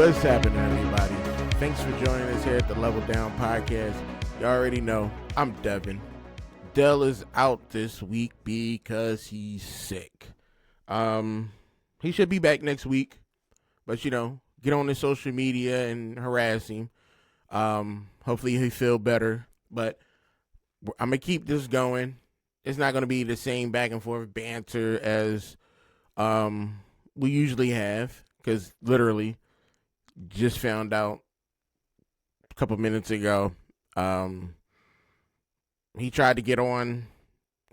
What's happening, everybody? Thanks for joining us here at the Level Down Podcast. You already know, I'm Devin. Dell is out this week because he's sick. He should be back next week, but get on his social media and harass him. Hopefully he feel better, but I'm gonna keep this going. It's not gonna be the same back and forth banter as we usually have, because literally just found out a couple minutes ago. He tried to get on.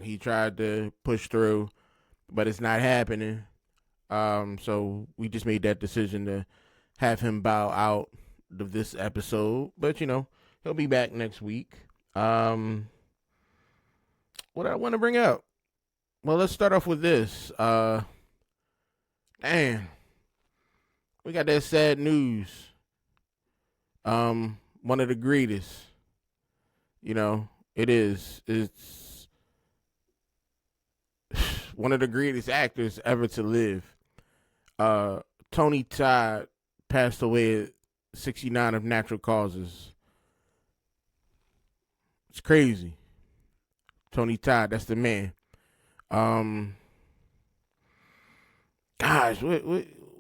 He tried to push through, but it's not happening. So we just made that decision to have him bow out of this episode. But he'll be back next week. What I want to bring up? Well, let's start off with this. We got that sad news. One of the greatest. It's one of the greatest actors ever to live. Tony Todd passed away at 69 of natural causes. It's crazy. Tony Todd, that's the man. Gosh,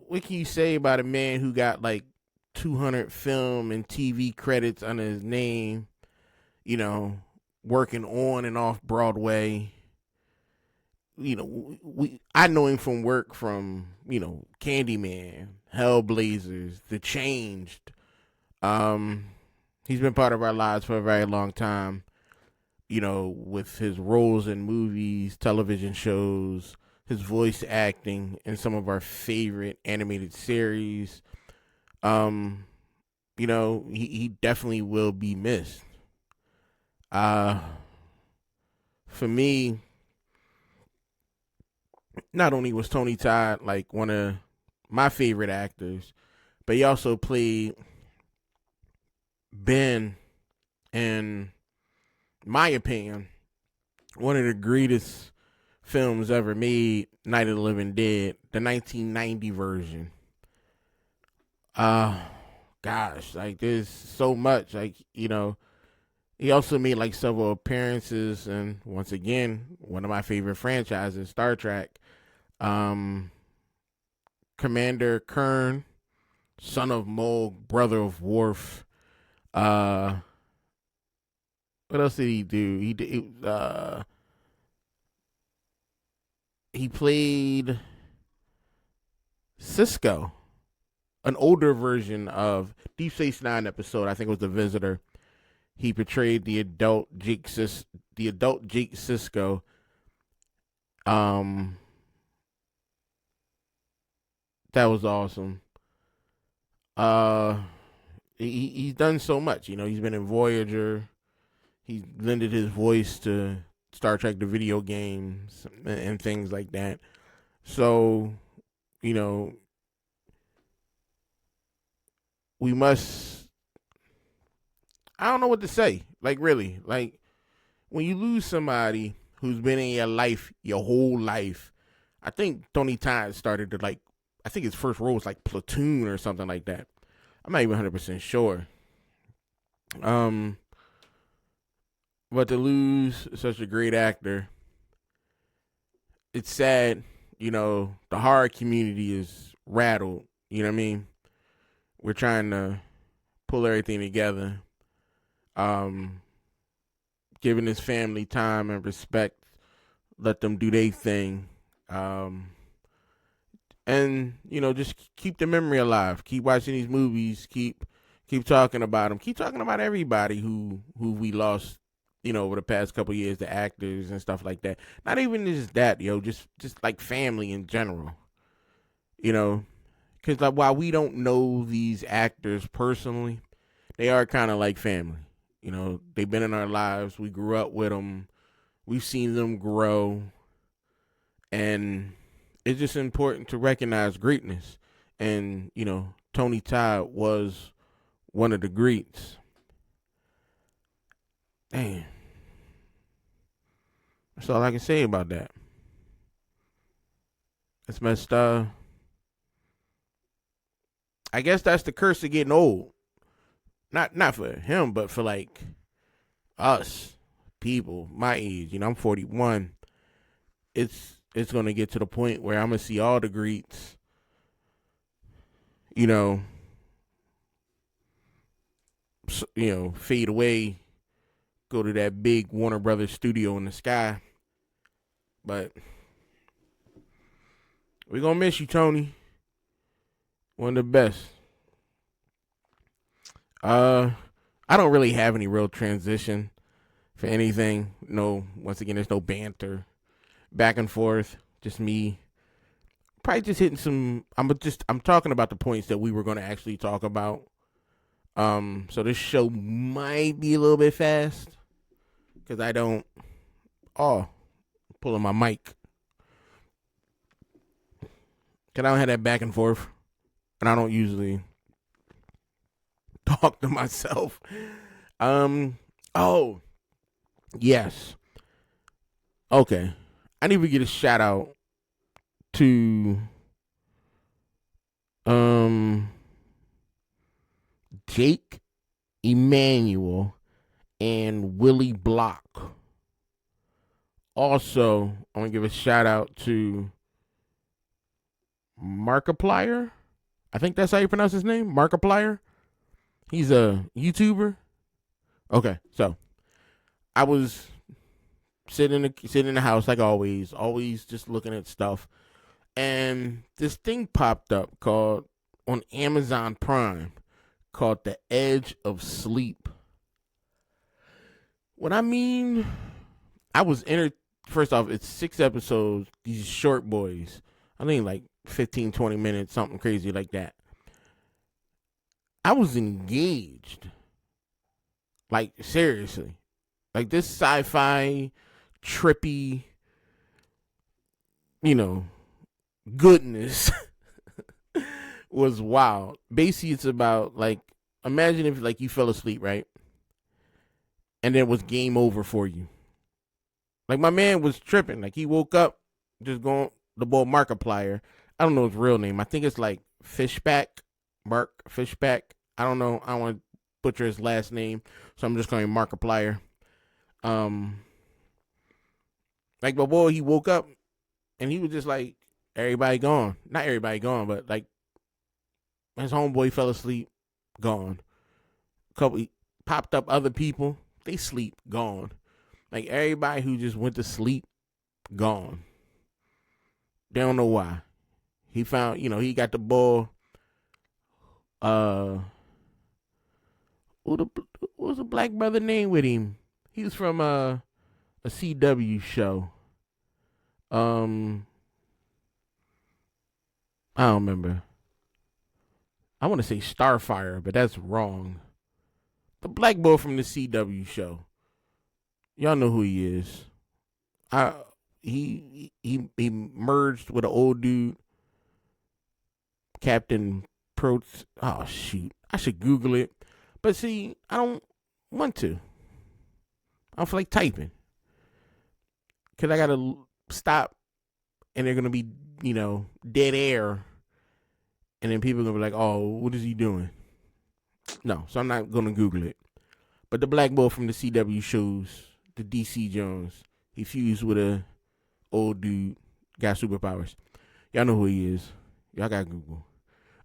what can you say about a man who got like 200 film and TV credits under his name, working on and off Broadway? I know him from work from, Candyman, Hellblazers, The Changed. He's been part of our lives for a very long time, with his roles in movies, television shows, his voice acting in some of our favorite animated series. He definitely will be missed. For me, not only was Tony Todd like one of my favorite actors, but he also played Ben in my opinion, one of the greatest films ever made, Night of the Living Dead, the 1990 version. Gosh, like there's so much, he also made like several appearances, and once again, one of my favorite franchises, Star Trek. Commander Kern, son of Mulg, brother of Worf. What else did he do? He played Cisco, an older version of Deep Space Nine episode. I think it was The Visitor. He portrayed the adult Jake Cisco. That was awesome. He's done so much. He's been in Voyager. He lended his voice to Star Trek, the video games, and things like that. So, we must. I don't know what to say. Like, really, like when you lose somebody who's been in your life your whole life. I think Tony Todd started to I think his first role was like Platoon or something like that. I'm not even 100% sure. But to lose such a great actor, it's sad. The horror community is rattled. You know what I mean? We're trying to pull everything together. Giving his family time and respect, let them do their thing. And just keep the memory alive. Keep watching these movies. Keep talking about them. Keep talking about everybody who we lost, over the past couple of years, the actors and stuff like that. Not even just that, just like family in general. Because while we don't know these actors personally, they are kind of like family. They've been in our lives. We grew up with them. We've seen them grow. And it's just important to recognize greatness. And, Tony Todd was one of the greats. Man. That's all I can say about that. It's messed up. I guess that's the curse of getting old. Not for him, but for like us people my age. I'm 41. It's gonna get to the point where I'm gonna see all the greats, you know, fade away, go to that big Warner Brothers studio in the sky. But we're gonna miss you, Tony. One of the best. I don't really have any real transition for anything. No, once again, there's no banter, back and forth. Just me, probably just hitting some. I'm talking about the points that we were going to actually talk about. So this show might be a little bit fast because I don't. Oh, pulling my mic. Cause I don't have that back and forth, and I don't usually talk to myself. Oh, yes. Okay. I need to get a shout out to Jake Emmanuel and Willie Block. Also, I want to give a shout out to Markiplier. I think that's how you pronounce his name, Markiplier. He's a YouTuber. Okay, so I was sitting in the house like always just looking at stuff, and this thing popped up called on Amazon Prime called The Edge of Sleep. What I mean, I was first off, it's 6 episodes, these short boys. I think like 15, 20 minutes, something crazy like that. I was engaged. Like, seriously. Like, this sci-fi, trippy, goodness was wild. Basically, it's about, like, imagine if, like, you fell asleep, right? And then it was game over for you. Like, my man was tripping. Like, he woke up, just going, the boy Markiplier. I don't know his real name. I think it's, like, Mark Fishback. I don't know. I don't want to butcher his last name, so I'm just calling him Markiplier. Like, my boy, he woke up, and he was just like, everybody gone. Not everybody gone, but, like, his homeboy fell asleep, gone. He popped up other people, they sleep, gone. Like, everybody who just went to sleep, gone. They don't know why. He found, he got the ball. What was the black brother name with him? He was from a CW show. I don't remember. I want to say Starfire, but that's wrong. The black boy from the CW show. Y'all know who he is. He merged with an old dude, Captain Pro. Oh shoot, I should Google it. But see, I don't want to. I don't feel like typing. Because I got to stop and they're going to be, dead air. And then people are going to be like, oh, what is he doing? No, so I'm not going to Google it. But the black boy from the CW shows, the DC Jones, he fused with a old dude, got superpowers. Y'all know who he is. Y'all got Google.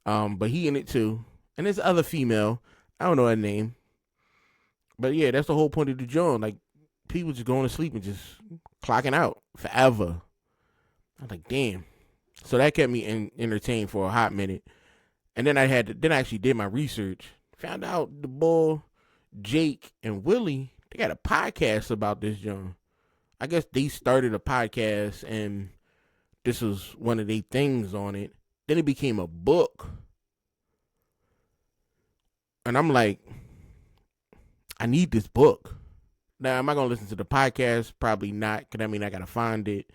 But he in it too. And there's other female. I don't know her name. But yeah, that's the whole point of the joint. Like, people just going to sleep and just clocking out forever. I was like, damn. So that kept me entertained for a hot minute. And then I actually did my research. Found out the boy, Jake and Willie, they got a podcast about this joint. I guess they started a podcast and this was one of their things on it. Then it became a book. And I'm like, I need this book. Now, am I going to listen to the podcast? Probably not, because I got to find it,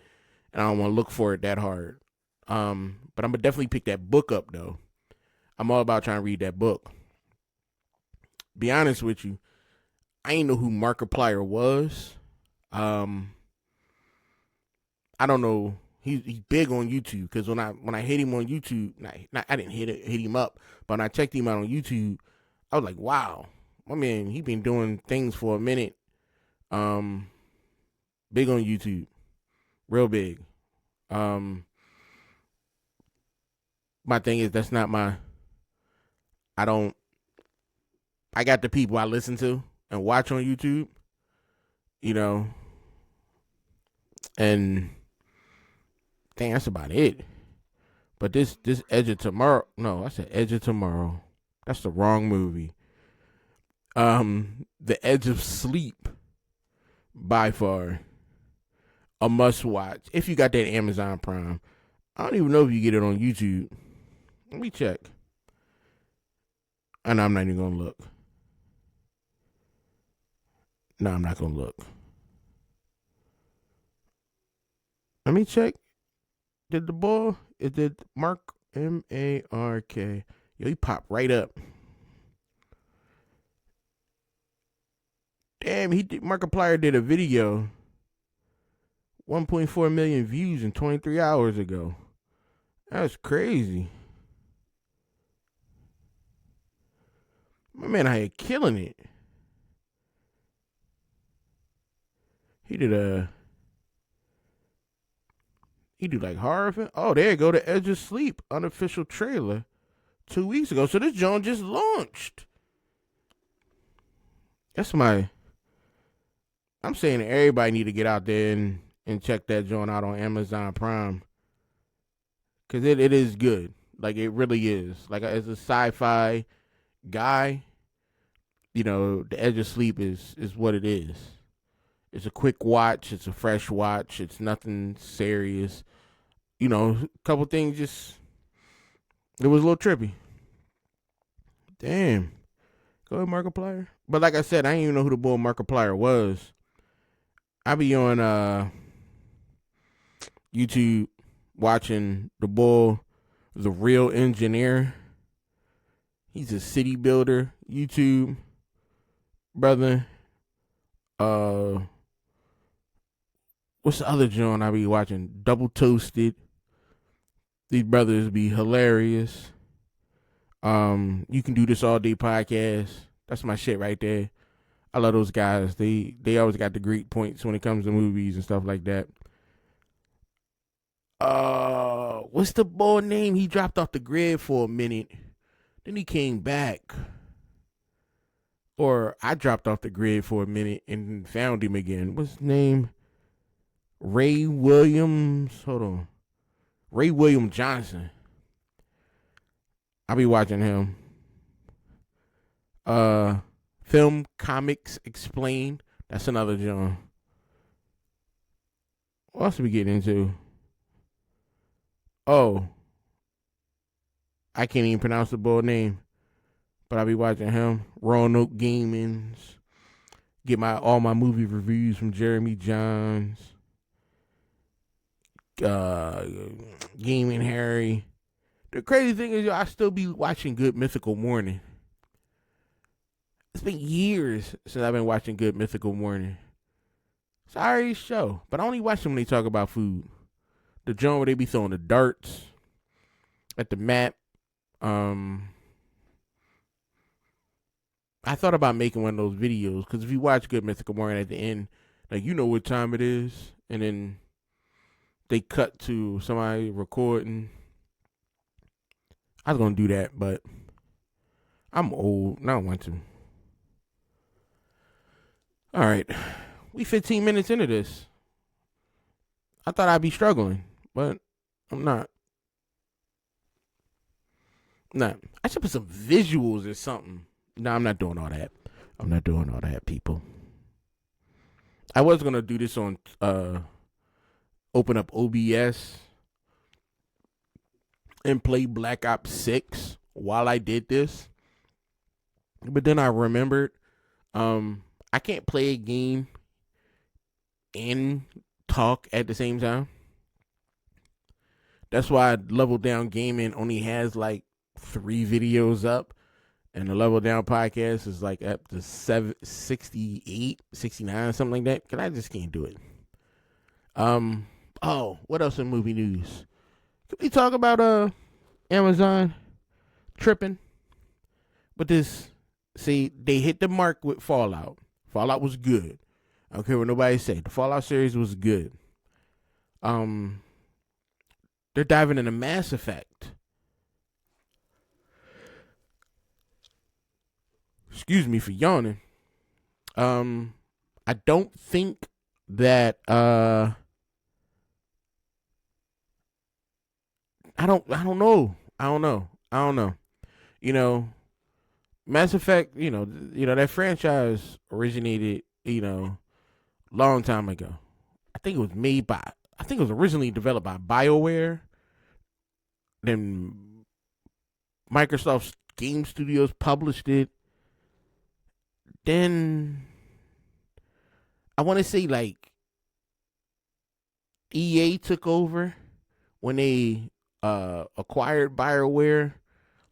and I don't want to look for it that hard. But I'm going to definitely pick that book up, though. I'm all about trying to read that book. Be honest with you, I ain't know who Markiplier was. I don't know He's big on YouTube because when I hit him on YouTube, I didn't hit him up, but when I checked him out on YouTube, I was like, wow, my man, he been doing things for a minute. Big on YouTube, real big. My thing is that's not my. I don't. I got the people I listen to and watch on YouTube, you know, and dang, that's about it. But this Edge of Tomorrow, no, I said Edge of Tomorrow. That's the wrong movie. The Edge of Sleep, by far, a must watch. If you got that Amazon Prime, I don't even know if you get it on YouTube. Let me check. And I'm not even gonna look. No, I'm not gonna look. Let me check. Did the boy? It did Mark M-A-R-K. Yo, he popped right up. Damn, Markiplier did a video. 1.4 million views in 23 hours ago. That's crazy. My man out here killing it. He did like horror film. Oh, there you go. The Edge of Sleep unofficial trailer 2 weeks ago. So this joint just launched. I'm saying everybody need to get out there and check that joint out on Amazon Prime. Because it is good. Like, it really is. Like, as a sci-fi guy, you know, The Edge of Sleep is what it is. It's a quick watch. It's a fresh watch. It's nothing serious. You know, a couple things it was a little trippy. Damn. Go ahead, Markiplier. But like I said, I didn't even know who the boy Markiplier was. I be on YouTube watching the boy, The Real Engineer. He's a city builder. YouTube brother. What's the other joint I be watching? Double Toasted. These brothers be hilarious. You Can Do This All Day podcast. That's my shit right there. I love those guys. They always got the great points when it comes to movies and stuff like that. What's the boy name? He dropped off the grid for a minute. Then he came back. Or I dropped off the grid for a minute and found him again. What's his name? Ray Williams. Hold on. Ray William Johnson. I'll be watching him. Film Comics Explained. That's another genre. What else are we getting into? Oh. I can't even pronounce the boy name. But I'll be watching him. Roanoke Gamings. Get all my movie reviews from Jeremy Johns. Gaming Harry. The crazy thing is, I still be watching Good Mythical Morning. It's been years since I've been watching Good Mythical Morning. It's an alright show, but I only watch them when they talk about food. The joint where they be throwing the darts at the map. I thought about making one of those videos, because if you watch Good Mythical Morning at the end, like, you know what time it is, and then they cut to somebody recording. I was going to do that, but I'm old. I don't want to. All right. We 15 minutes into this. I thought I'd be struggling, but I'm not. Nah. I should put some visuals or something. No, I'm not doing all that. I'm not doing all that, people. I was going to do this on open up OBS and play Black Ops 6 while I did this. But then I remembered I can't play a game and talk at the same time. That's why Level Down Gaming only has like 3 videos up. And the Level Down podcast is like up to 68, 69, something like that. Because I just can't do it. Oh, what else in movie news? Can we talk about Amazon tripping with this? See, they hit the mark with Fallout. Fallout was good. I don't care what nobody say. The Fallout series was good. They're diving into Mass Effect. Excuse me for yawning. I don't think that I don't know. I don't know. You know, Mass Effect, that franchise originated, long time ago. I think it was originally developed by BioWare. Then Microsoft's game studios published it. Then I want to say like EA took over when they acquired BioWare.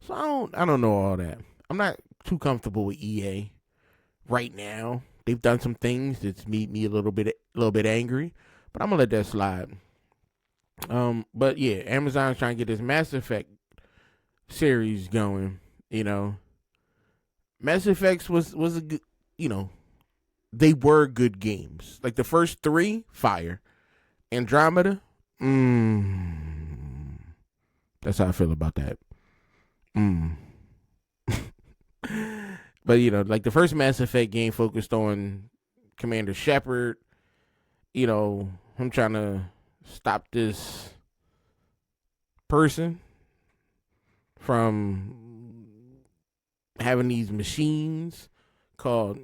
So I don't know all that. I'm not too comfortable with EA right now. They've done some things that's made me a little bit angry, but I'm gonna let that slide. But yeah, Amazon's trying to get this Mass Effect series going. Mass Effects was a good, they were good games. Like the first three, fire. Andromeda, that's how I feel about that. But like the first Mass Effect game focused on Commander Shepard, him trying to stop this person from having these machines called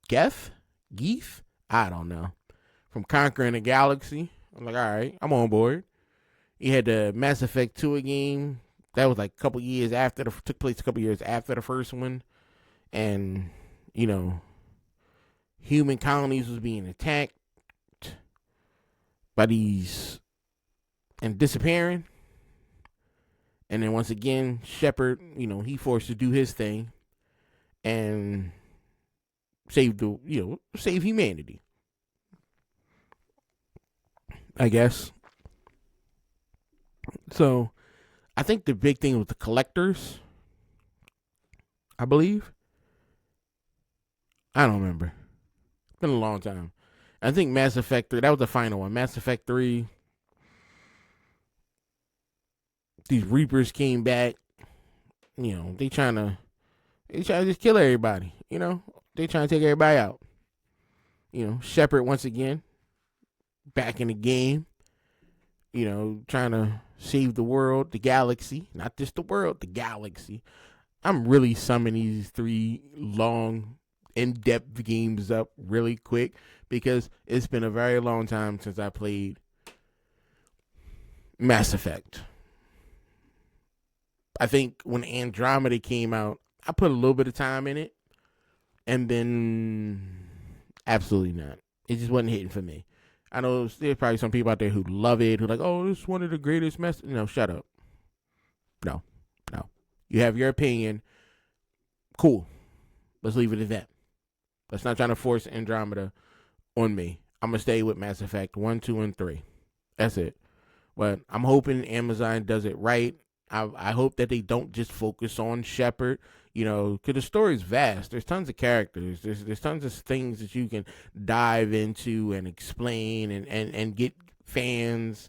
Geeth, I don't know, from conquering the galaxy. I'm like, all right, I'm on board. You had the Mass Effect 2 game that was like took place a couple years after the first one, and human colonies was being attacked by these and disappearing. And then once again, Shepard, he forced to do his thing and save humanity, I guess. So I think the big thing was the collectors, I believe. I don't remember. It's been a long time. I think Mass Effect 3, that was the final one. Mass Effect 3, these Reapers came back. They trying to just kill everybody. They trying to take everybody out. Shepard once again back in the game. Trying to save the world, the galaxy, not just the world, the galaxy. I'm really summing these three long, in-depth games up really quick because it's been a very long time since I played Mass Effect. I think when Andromeda came out, I put a little bit of time in it, and then absolutely not. It just wasn't hitting for me. I know there's probably some people out there who love it, who are like, oh, it's one of the greatest No, shut up. No. You have your opinion. Cool. Let's leave it at that. Let's not try to force Andromeda on me. I'm going to stay with Mass Effect 1, 2, and 3. That's it. But I'm hoping Amazon does it right. I hope that they don't just focus on Shepard, because the story's vast. There's tons of characters. There's tons of things that you can dive into and explain and get fans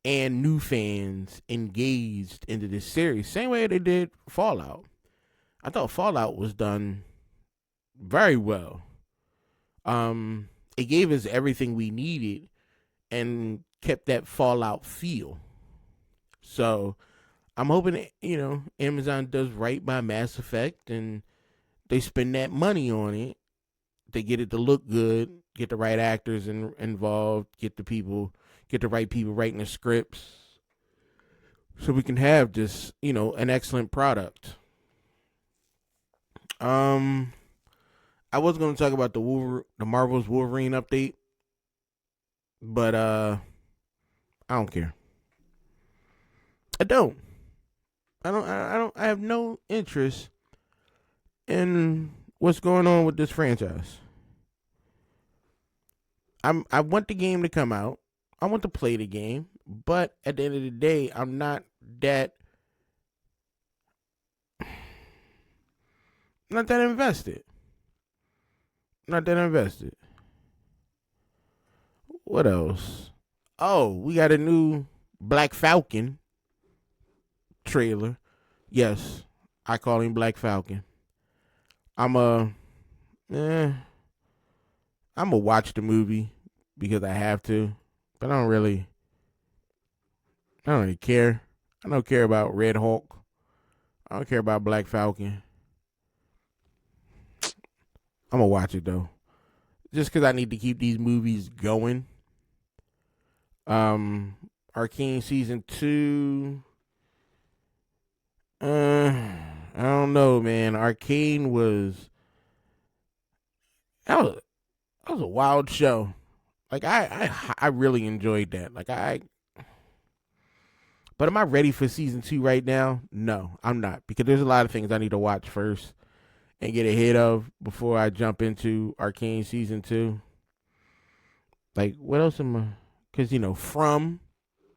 and new fans engaged into this series. Same way they did Fallout. I thought Fallout was done very well. It gave us everything we needed and kept that Fallout feel. So I'm hoping, Amazon does right by Mass Effect and they spend that money on it. They get it to look good, get the right actors involved, get the right people writing the scripts so we can have this, an excellent product. I was going to talk about the Marvel's Wolverine update, but I don't care. I have no interest in what's going on with this franchise. I want the game to come out. I want to play the game, but at the end of the day, I'm not that invested. Not that invested. What else? Oh, we got a new Black Falcon trailer. Yes, I call him Black Falcon. I'm a, eh, I'm gonna watch the movie because I have to, but I don't really care. I don't care about Red Hulk. I don't care about Black Falcon. I'm gonna watch it though, just because I need to keep these movies going. Um, Arcane season 2. I don't know, man. Arcane was that was that was a wild show. Like I really enjoyed that. But am I ready for season 2 right now? No, I'm not, because there's a lot of things I need to watch first and get ahead of before I jump into Arcane season 2. Like, what else am I? Because From.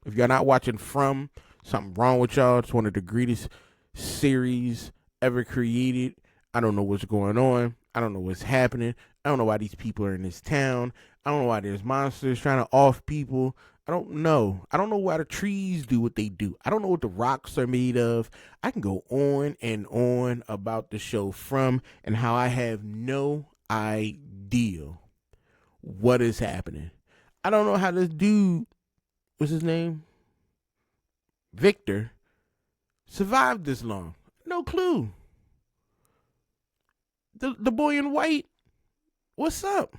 If you're not watching From, something wrong with y'all. It's one of the greatest series ever created. I don't know what's going on. I don't know what's happening. I don't know why these people are in this town. I don't know why there's monsters trying to off people. I don't know. I don't know why the trees do what they do. I don't know what the rocks are made of. I can go on and on about the show From and how I have no idea what is happening. I don't know how this dude, what's his name? Victor, survived this long. No clue. The boy in white, what's up?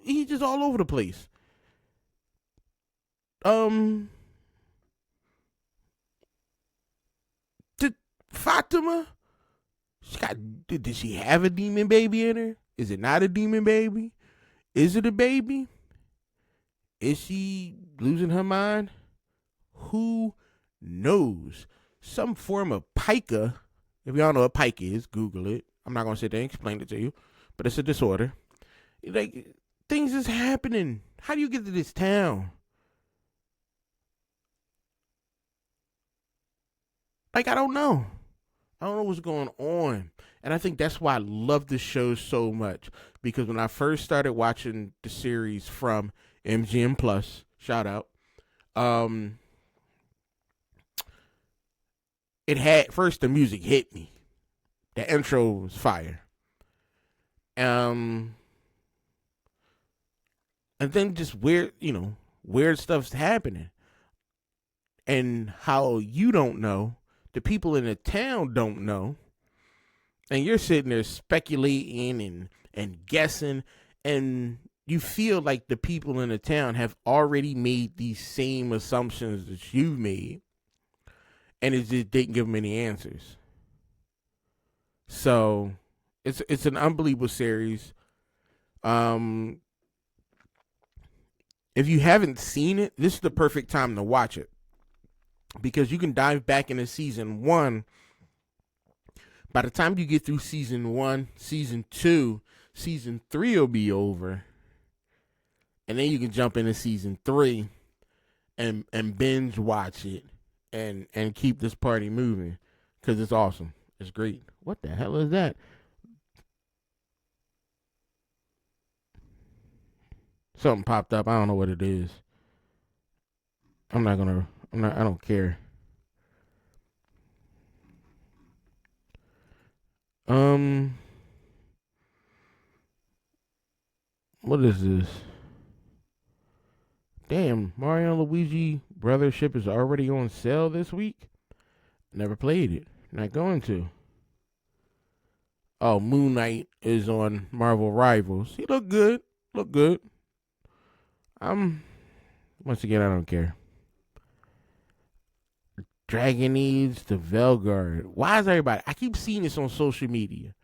He's just all over the place. Did Fatima? Did she have a demon baby in her? Is it not a demon baby? Is it a baby? Is she losing her mind? Who knows? Some form of pica. If y'all know what pica is, Google it. I'm not gonna sit there and explain it to you, but it's a disorder. Like, things is happening. How do you get to this town? Like, I don't know. I don't know what's going on. And I think that's why I love this show so much. Because when I first started watching the series from MGM Plus, shout out, it had, first the music hit me. The intro was fire. And then just weird stuff's happening. And how you don't know, the people in the town don't know, and you're sitting there speculating and guessing, and you feel like the people in the town have already made these same assumptions that you've made, and it just didn't give them any answers. So it's an unbelievable series. If you haven't seen it, this is the perfect time to watch it, because you can dive back into season 1. By the time you get through season 1, season 2, season 3 will be over. And then you can jump into season 3 and binge watch it and keep this party moving, because it's awesome. It's great. What the hell is that? Something popped up. I don't know what it is. I don't care. What is this? Damn, Mario and Luigi Brothership is already on sale this week? Never played it. Not going to. Oh, Moon Knight is on Marvel Rivals. He look good. Look good. Once again, I don't care. Dragonese the Velguard. Why is everybody? I keep seeing this on social media.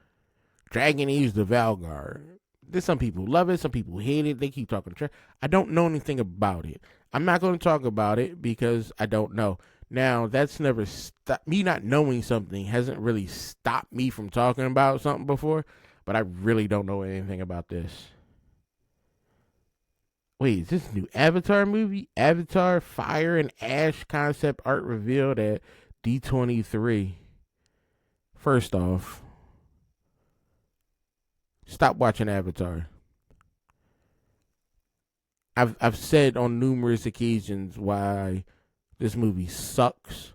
Dragonese the Velguard. There's some people love it, some people hate it. They keep talking trash. I don't know anything about it. I'm not going to talk about it because I don't know. Now, that's never stopped me. Not knowing something hasn't really stopped me from talking about something before, but I really don't know anything about this. Wait, is this new Avatar movie? Avatar Fire and Ash concept art revealed at D23. First off, stop watching Avatar. I've said on numerous occasions why this movie sucks.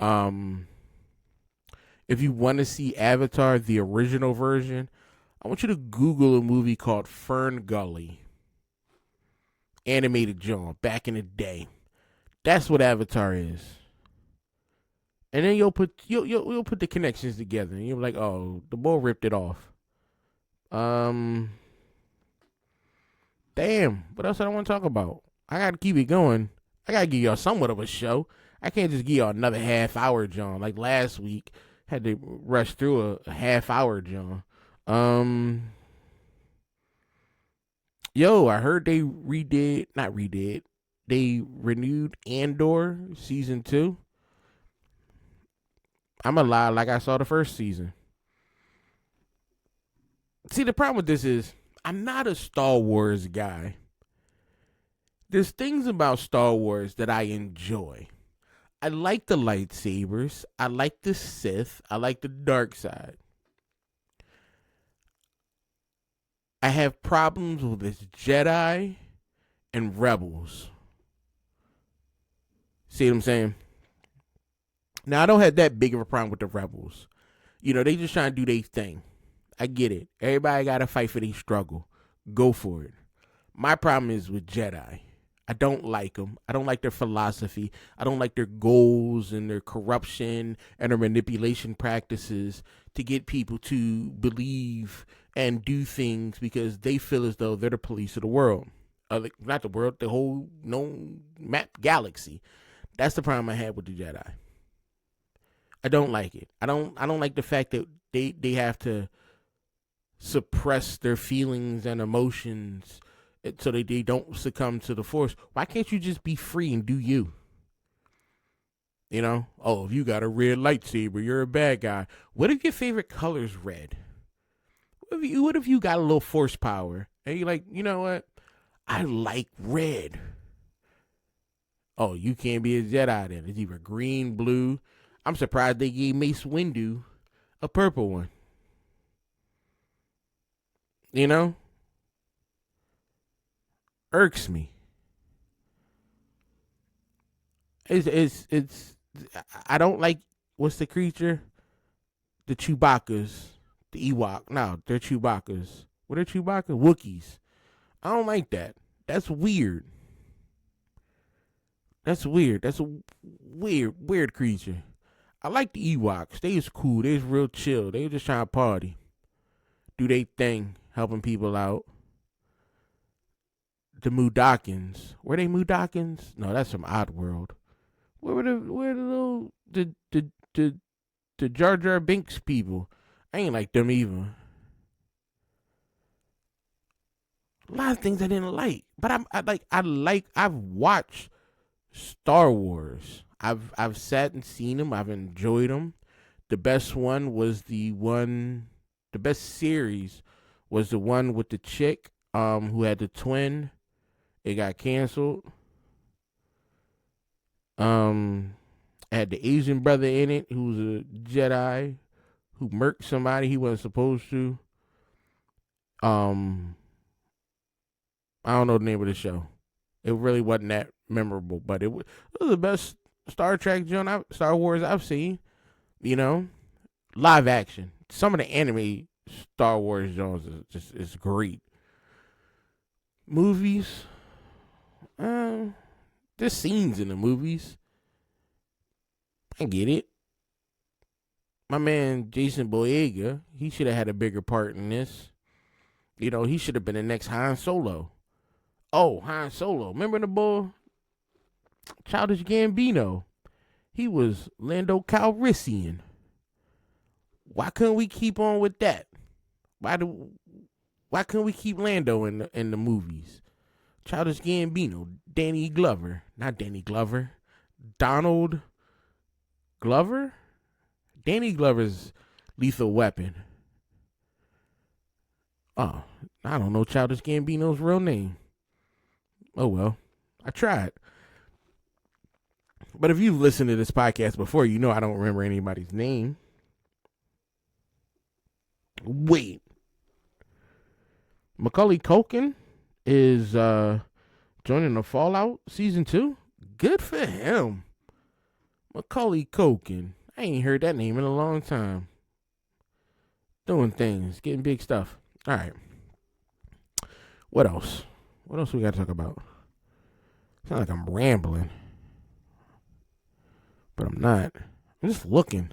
Um, if you want to see Avatar, the original version, I want you to Google a movie called Fern Gully. Animated John, back in the day. That's what Avatar is. And then you'll put the connections together, and you'll be like, oh, the boy ripped it off. Damn, what else I want to talk about? I gotta keep it going. I gotta give y'all somewhat of a show. I can't just give y'all another half hour, John. Like last week, had to rush through a half hour, John. Yo, I heard they they renewed Andor season 2. I'm gonna lie, like I saw the first season. See, the problem with this is I'm not a Star Wars guy. There's things about Star Wars that I enjoy. I like the lightsabers. I like the Sith. I like the dark side. I have problems with this Jedi and Rebels. See what I'm saying? Now, I don't have that big of a problem with the Rebels. You know, they just trying to do their thing. I get it. Everybody got to fight for their struggle. Go for it. My problem is with Jedi. I don't like them. I don't like their philosophy. I don't like their goals and their corruption and their manipulation practices to get people to believe and do things because they feel as though they're the police of the world. Not the world, the whole known map galaxy. That's the problem I had with the Jedi. I don't like it. I don't like the fact that they have to suppress their feelings and emotions so that they don't succumb to the Force. Why can't you just be free and do you? You know? Oh, if you got a red lightsaber, you're a bad guy. What if your favorite color's red? What if you got a little Force power and you're like, you know what? I like red. Oh, you can't be a Jedi then. It's either green, blue. I'm surprised they gave Mace Windu a purple one. You know? Irks me. It's I don't like, what's the creature? The Chewbacca's. The Ewok. No, they're Chewbacca's. What are Chewbacca? Wookiees. I don't like that. That's weird. That's weird. That's a weird creature. I like the Ewoks. They was cool. They was real chill. They was just trying to party. Do they thing. Helping people out. The Mudokons. Were they Mudokons? No, that's from Oddworld. Where were the Jar Jar Binks people? I ain't like them either. A lot of things I didn't like, but I've watched Star Wars. I've sat and seen them. I've enjoyed them. The best series was the one with the chick who had the twin. It got canceled. Had the Asian brother in it who was a Jedi who murked somebody he wasn't supposed to. I don't know the name of the show. It really wasn't that memorable, but it was the best Star Wars I've seen. You know, live action. Some of the anime Star Wars Jones is great. Movies, there's scenes in the movies. I get it. My man Jason Boyega, he should have had a bigger part in this. You know, he should have been the next Han Solo. Oh, Han Solo. Remember the boy? Childish Gambino. He was Lando Calrissian. Why couldn't we keep on with that? Why couldn't we keep Lando in the movies? Childish Gambino. Danny Glover. Not Danny Glover. Donald Glover? Danny Glover's Lethal Weapon. Oh, I don't know Childish Gambino's real name. Oh well, I tried. But if you've listened to this podcast before, you know I don't remember anybody's name. Wait, Macaulay Culkin is joining the Fallout season 2. Good for him. Macaulay Culkin. I ain't heard that name in a long time. Doing things, getting big stuff. All right. What else? What else we got to talk about? Sound like I'm rambling, but I'm not. I'm just looking.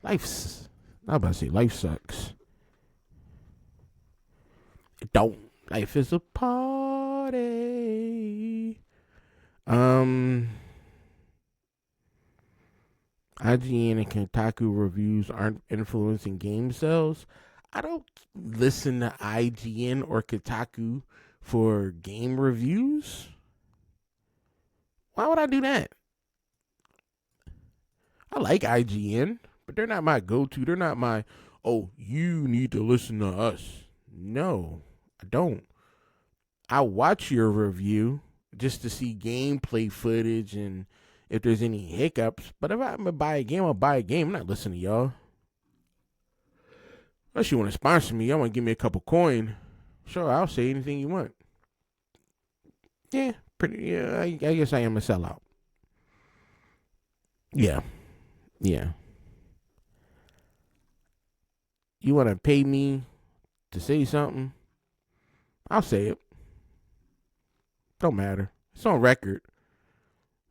Life's. I'm about to say life sucks. It don't. Life is a party. IGN and Kotaku reviews aren't influencing game sales. I don't listen to IGN or Kotaku for game reviews. Why would I do that? I like IGN, but they're not my go-to. They're not my, oh, you need to listen to us. No, I don't. I watch your review just to see gameplay footage and if there's any hiccups. But if I'm going to buy a game, I'll buy a game. I'm not listening to y'all. Unless you want to sponsor me, y'all want to give me a couple coin. Sure, I'll say anything you want. Yeah, I guess I am a sellout. Yeah. You want to pay me to say something? I'll say it. Don't matter. It's on record.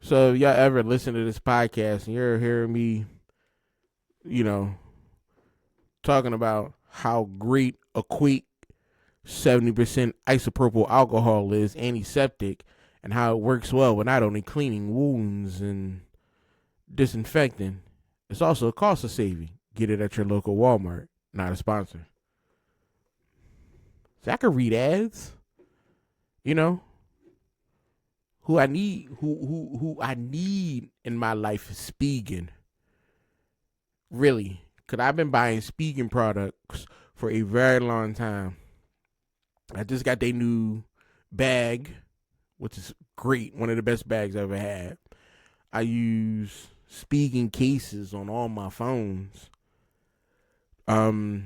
So if y'all ever listen to this podcast and you're hearing me, talking about how great a quick 70% isopropyl alcohol is antiseptic and how it works well with not only cleaning wounds and disinfecting, it's also a cost of saving. Get it at your local Walmart. Not a sponsor. So I could read ads. Who I need in my life is Spigen. Really. Because I've been buying Spigen products for a very long time. I just got their new bag, which is great. One of the best bags I've ever had. I use Spigen cases on all my phones. I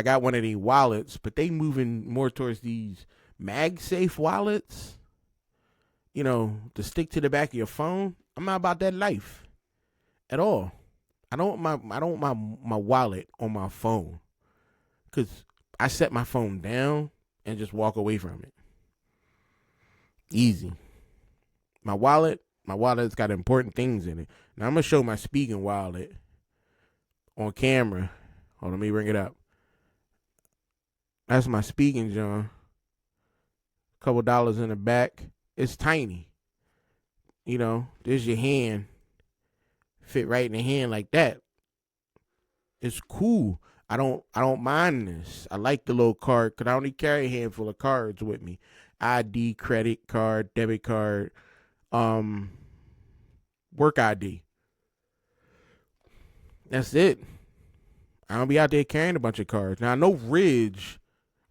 got one of the wallets, but they moving more towards these MagSafe wallets. To stick to the back of your phone. I'm not about that life at all. I don't want my wallet on my phone, because I set my phone down and just walk away from it. Easy. My wallet's got important things in it. Now I'm gonna show my Spigen wallet on camera. Hold on, let me bring it up. That's my Spigen, John. Couple dollars in the back. It's tiny. There's your hand. Fit right in the hand like that. It's cool. I don't mind this. I like the little card because I only carry a handful of cards with me. ID, credit card, debit card, work ID. That's it. I don't be out there carrying a bunch of cards. Now I know Ridge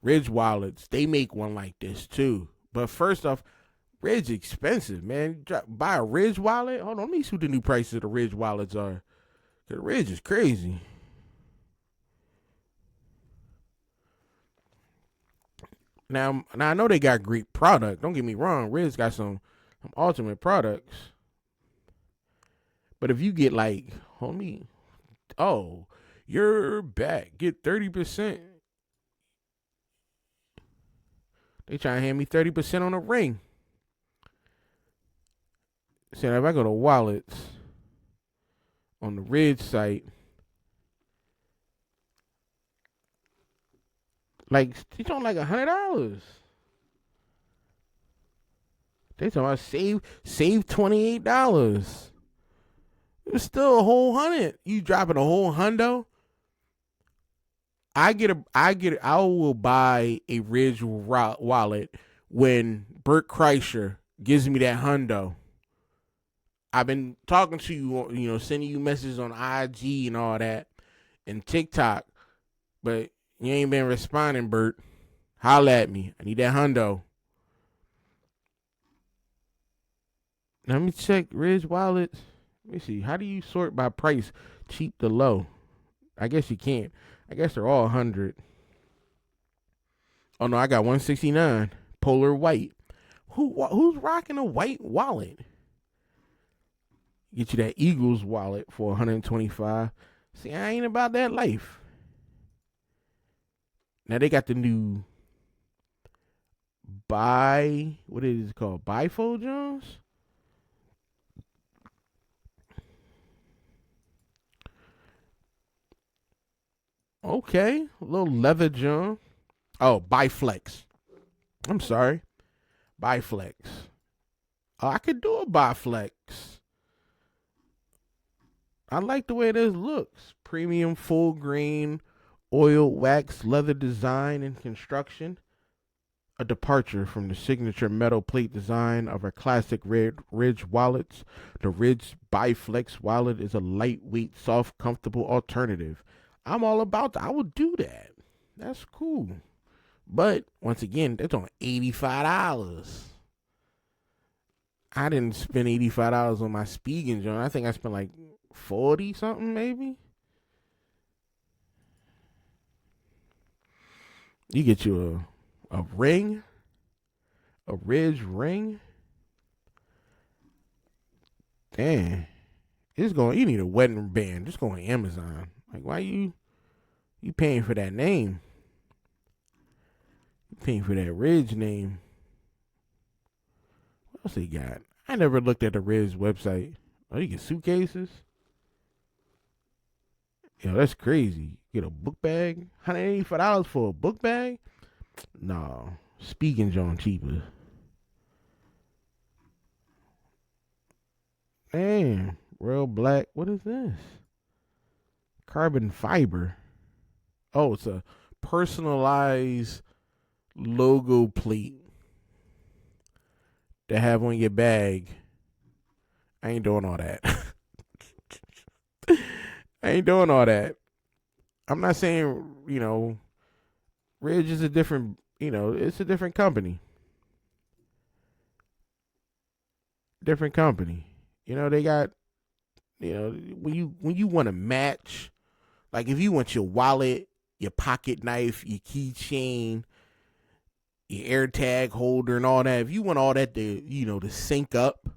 wallets, they make one like this too. But first off, Ridge expensive, man. Buy a Ridge wallet? Hold on, let me see what the new prices of the Ridge wallets are. Cause Ridge is crazy. Now I know they got great product. Don't get me wrong. Ridge got some ultimate products. But if you get you're back. Get 30%. They trying to hand me 30% on a ring. So if I go to wallets on the Ridge site, they talking like $100. They talking about save $28. It's still a whole $100. You dropping a whole $100? I will buy a Ridge wallet when Bert Kreischer gives me that $100. I've been talking to you, sending you messages on IG and all that and TikTok, but you ain't been responding, Bert. Holla at me. I need that $100. Let me check Ridge wallets. Let me see. How do you sort by price, cheap to low? I guess you can't. I guess they're all 100. Oh no, I got 169. Polar white. Who's rocking a white wallet? Get you that Eagles wallet for 125. See, I ain't about that life. Now they got the new what is it called? Bifold Jones? Okay, a little leather John. Oh, Biflex. I'm sorry. Biflex. Oh, I could do a Biflex. I like the way this looks. Premium full grain oil wax leather design and construction. A departure from the signature metal plate design of our classic Ridge wallets. The Ridge Biflex wallet is a lightweight, soft, comfortable alternative. I'm all about that. I will do that. That's cool. But once again, that's on $85. I didn't spend $85 on my Spigen joint. I think I spent like 40 something maybe. You get you a ring, a Ridge ring. Damn. You need a wedding band. Just go on Amazon. Like, why you paying for that name? You paying for that Ridge name. What else they got? I never looked at the Ridge website. Oh, you get suitcases? Yo, that's crazy. Get a book bag? $185 for a book bag? No. Speaking John cheaper. Damn. Real black. What is this? Carbon fiber. Oh, it's a personalized logo plate to have on your bag. I ain't doing all that. I ain't doing all that. I'm not saying, Ridge is a different, it's a different company. Different company. They got, when you want to match, like if you want your wallet, your pocket knife, your keychain, your AirTag holder and all that, if you want all that to, to sync up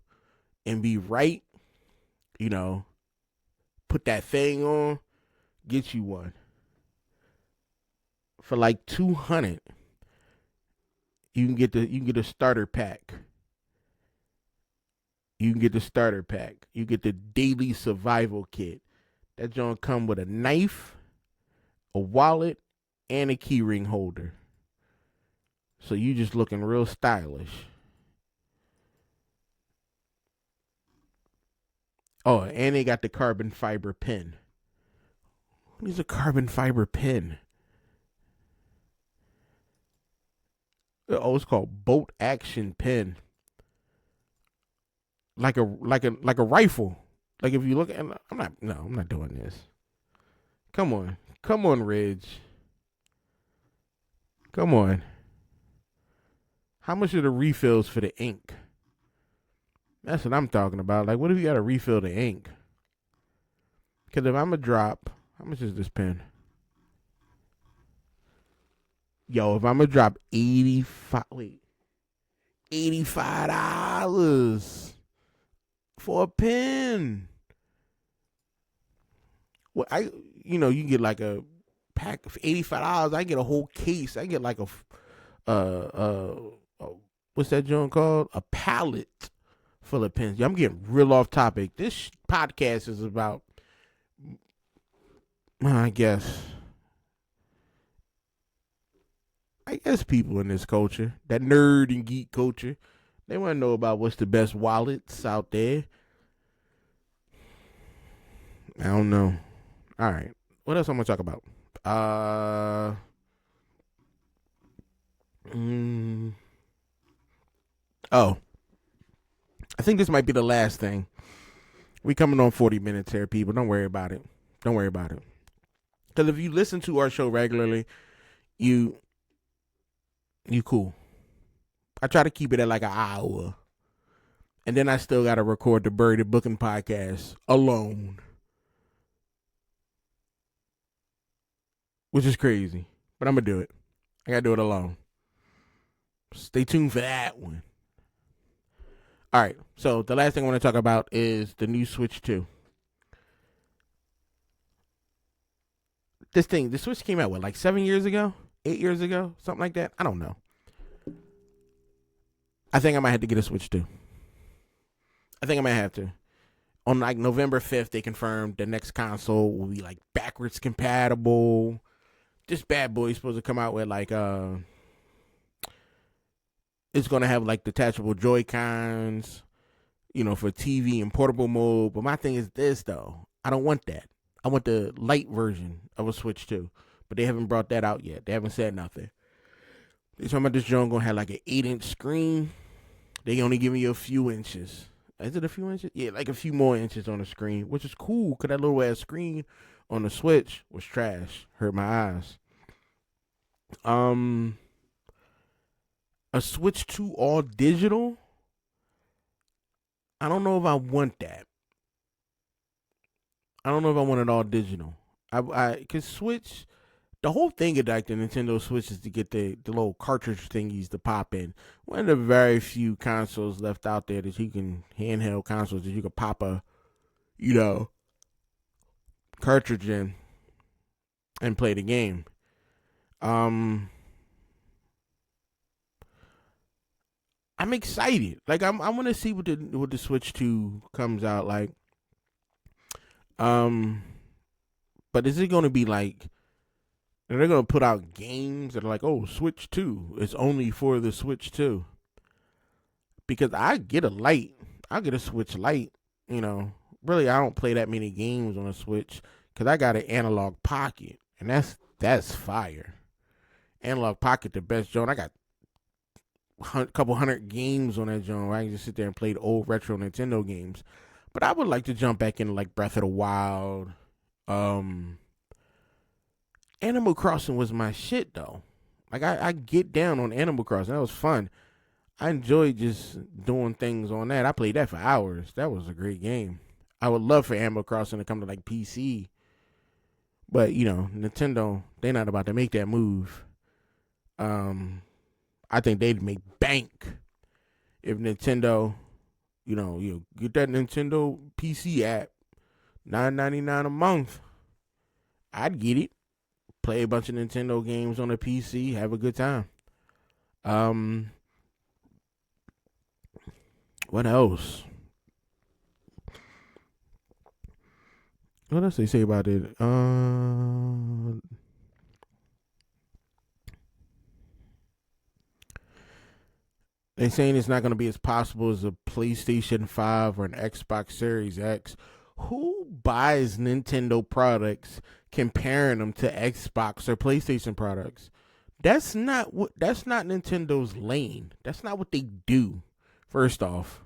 and be right, put that thing on, get you one. For like 200, you can get a starter pack. You can get the starter pack. You get the daily survival kit. That joint come with a knife, a wallet, and a keyring holder. So you just looking real stylish. Oh, and they got the carbon fiber pen. What is a carbon fiber pen? Oh, it's called bolt action pen. Like a rifle. Like if you look at, I'm not doing this. Come on, Ridge. Come on. How much are the refills for the ink? That's what I'm talking about. Like, what if you got to refill the ink? Because if I'm a drop, how much is this pen? Yo, if I'm gonna drop $85 for a pen. Well, you get like a pack of $85. I get a whole case. I get like what's that joint called? A pallet full of pens. I'm getting real off topic. This podcast is about, I guess people in this culture, that nerd and geek culture, they want to know about what's the best wallets out there. I don't know. All right. What else I'm going to talk about? Oh, I think this might be the last thing. We coming on 40 minutes here, people. Don't worry about it. Because if you listen to our show regularly, you cool. I try to keep it at like an hour. And then I still got to record the Buried Booking podcast alone, which is crazy. But I'm going to do it. I got to do it alone. Stay tuned for that one. All right. So the last thing I want to talk about is the new Switch 2. The Switch came out, like 7 years ago? 8 years ago? Something like that? I don't know. I think I might have to get a Switch 2. I think I might have to. On like November 5th, they confirmed the next console will be like backwards compatible. This bad boy is supposed to come out with like it's gonna have like detachable Joy-Cons, for TV and portable mode. But my thing is this though. I don't want that. I want the light version of a Switch 2. But they haven't brought that out yet. They haven't said nothing. They talking about this joint gonna have like an 8-inch screen. They only giving you a few inches. Is it a few inches? Yeah, like a few more inches on the screen, which is cool because that little ass screen on the Switch was trash. Hurt my eyes. A Switch 2 all digital? I don't know if I want that. I don't know if I want it all digital. Cause Switch, the whole thing of like the Nintendo Switch is to get the little cartridge thingies to pop in. One of the very few consoles left out there that you can, handheld consoles that you can pop a, cartridge in and play the game. I'm excited. Like I want to see what the Switch 2 comes out like. But is it going to be like? And they're going to put out games that are like, oh, Switch 2. It's only for the Switch 2. Because I get a Lite. I get a Switch Lite. Really, I don't play that many games on a Switch because I got an analog pocket. And that's fire. Analog pocket, the best joint. I got a couple hundred games on that joint where I can just sit there and play the old retro Nintendo games. But I would like to jump back into like Breath of the Wild. Animal Crossing was my shit though. Like I get down on Animal Crossing. That was fun. I enjoyed just doing things on that. I played that for hours. That was a great game. I would love for Animal Crossing to come to like PC. But Nintendo, they not about to make that move. I think they'd make bank if Nintendo, you get that Nintendo PC app, $9.99 a month. I'd get it. Play a bunch of Nintendo games on a PC, have a good time. What else? What else they say about it? They're saying it's not going to be as possible as a PlayStation 5 or an Xbox Series X. Who buys Nintendo products comparing them to Xbox or PlayStation products? That's not Nintendo's lane. That's not what they do. First off,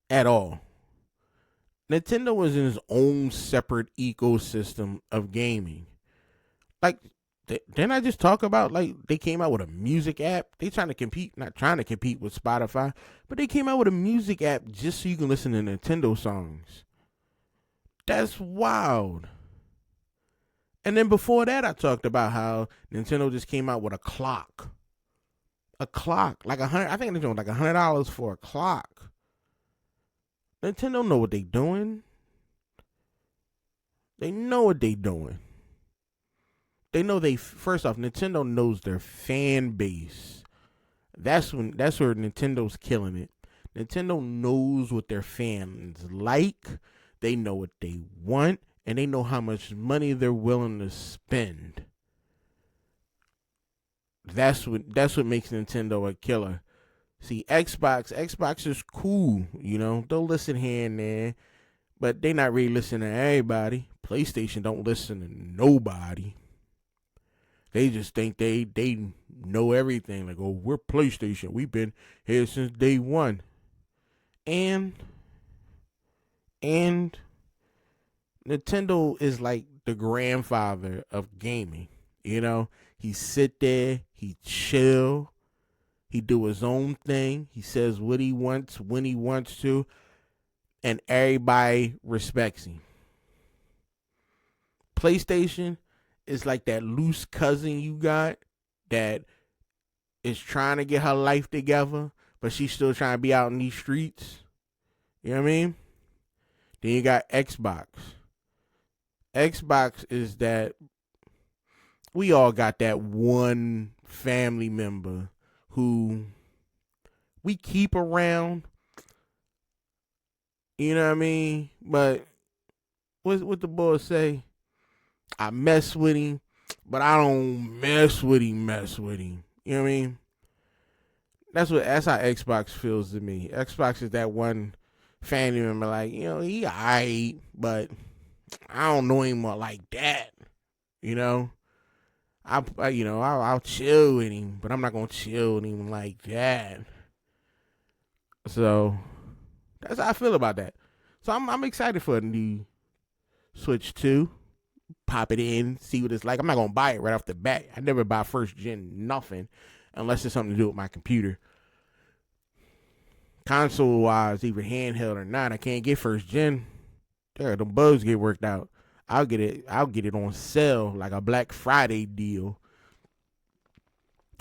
at all. Nintendo was in its own separate ecosystem of gaming. Like, didn't I just talk about, like, they came out with a music app? They not trying to compete with Spotify, but they came out with a music app just so you can listen to Nintendo songs. That's wild. And then before that, I talked about how Nintendo just came out with a clock. Like $100. I think they're doing like $100 for a clock. Nintendo know what they doing. They know what they doing. They know first off, Nintendo knows their fan base. That's where Nintendo's killing it. Nintendo knows what their fans like. They know what they want, and they know how much money they're willing to spend. That's what makes Nintendo a killer. See, Xbox is cool, they'll listen here and there, but they not really listening to everybody. PlayStation don't listen to nobody. They just think they know everything. Like, oh, we're PlayStation. We've been here since day one. And Nintendo is like the grandfather of gaming. He sit there, he chill, He do his own thing. He says what he wants when he wants to, and everybody respects him. PlayStation is like that loose cousin you got that is trying to get her life together, but she's still trying to be out in these streets. You know what I mean? Then you got Xbox. Xbox is that we all got that one family member who we keep around. You know what I mean? But what the boys say? I mess with him, but I don't mess with him. You know what I mean? That's how Xbox feels to me. Xbox is that one family member, like, he alright, but I don't know him like that. You know? I'll chill with him, but I'm not gonna chill with him like that. So that's how I feel about that. So I'm excited for a new Switch 2. Pop it in, see what it's like. I'm not gonna buy it right off the bat. I never buy first gen nothing unless it's something to do with my computer. Console wise, either handheld or not, I can't get first gen. There, the bugs get worked out. I'll get it on sale, like a Black Friday deal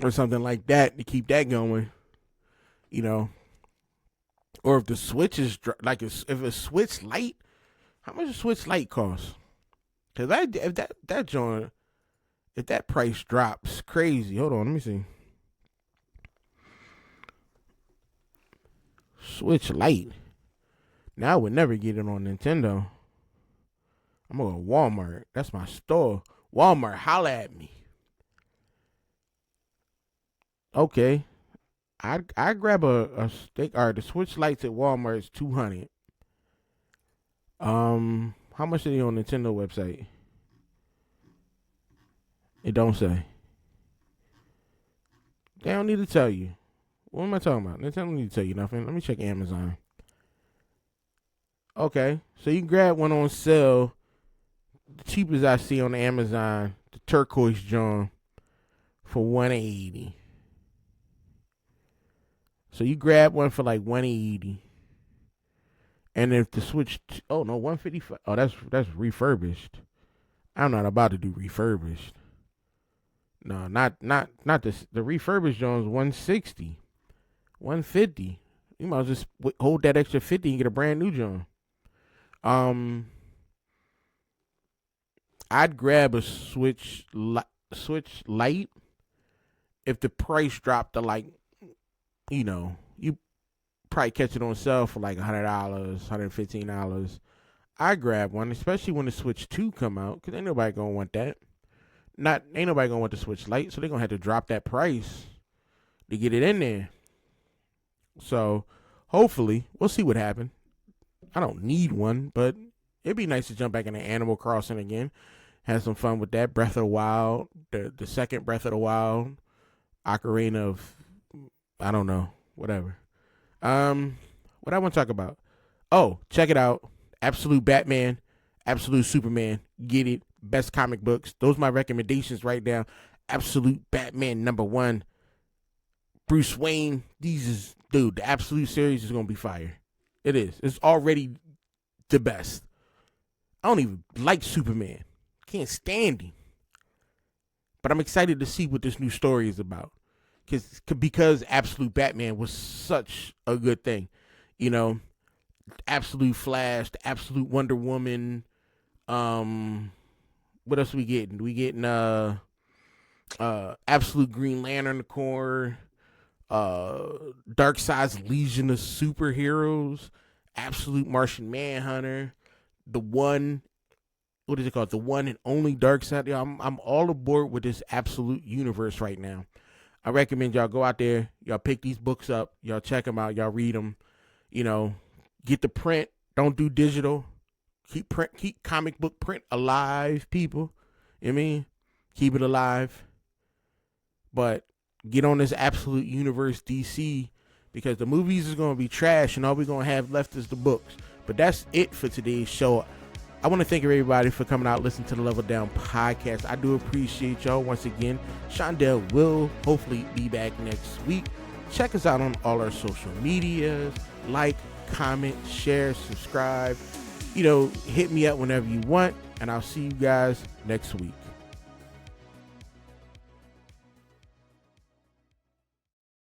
or something like that to keep that going. Or if the Switch is like if a Switch Lite, how much does Switch Lite cost? Cause if that price drops crazy. Hold on, let me see. Switch Lite. Now I would never get it on Nintendo. I'm gonna go to Walmart. That's my store. Walmart, holla at me. Okay. I grab a stick. All right, the Switch Lites at Walmart is $200. How much are they on Nintendo website? It don't say. They don't need to tell you. What am I talking about? Nintendo don't need to tell you nothing. Let me check Amazon. Okay, so you can grab one on sale. The cheapest I see on Amazon, the turquoise John, for $180. So you grab one for like $180. And if the Switch, $155. Oh, that's refurbished. I'm not about to do refurbished. No, not this. The refurbished Jones $160, $150. You might just hold that extra $50 and get a brand new John. I'd grab a Switch Lite if the price dropped to you probably catch it on sale for like $100, $115. I grab one, especially when the Switch 2 come out, because ain't nobody gonna want that. Ain't nobody gonna want the Switch Lite, so they're gonna have to drop that price to get it in there. So hopefully we'll see what happens. I don't need one, but it'd be nice to jump back into Animal Crossing again. Have some fun with that. Breath of the Wild, the second Breath of the Wild, Ocarina of, I don't know, whatever. What I want to talk about? Oh, check it out. Absolute Batman, Absolute Superman. Get it. Best comic books. Those are my recommendations right now. Absolute Batman #1. Bruce Wayne. The Absolute series is gonna be fire. It is. It's already the best. I don't even like Superman. Can't stand him. But I'm excited to see what this new story is about. Because Absolute Batman was such a good thing. Absolute Flash, the Absolute Wonder Woman. What else we getting? We getting Absolute Green Lantern Corps, Darkseid's Legion of Superheroes, Absolute Martian Manhunter, the one and only Darkseid. I'm all aboard with this Absolute universe right now. I recommend y'all go out there, y'all pick these books up, y'all check them out, y'all read them. Get the print. Don't do digital. Keep comic book print alive, people. You know what I mean? Keep it alive. But get on this Absolute Universe DC, because the movies is going to be trash and all we're going to have left is the books. But that's it for today's show. I want to thank everybody for coming out, listening to the Level Down podcast. I do appreciate y'all once again. Shondell will hopefully be back next week. Check us out on all our social medias. Like, comment, share, subscribe. Hit me up whenever you want, and I'll see you guys next week.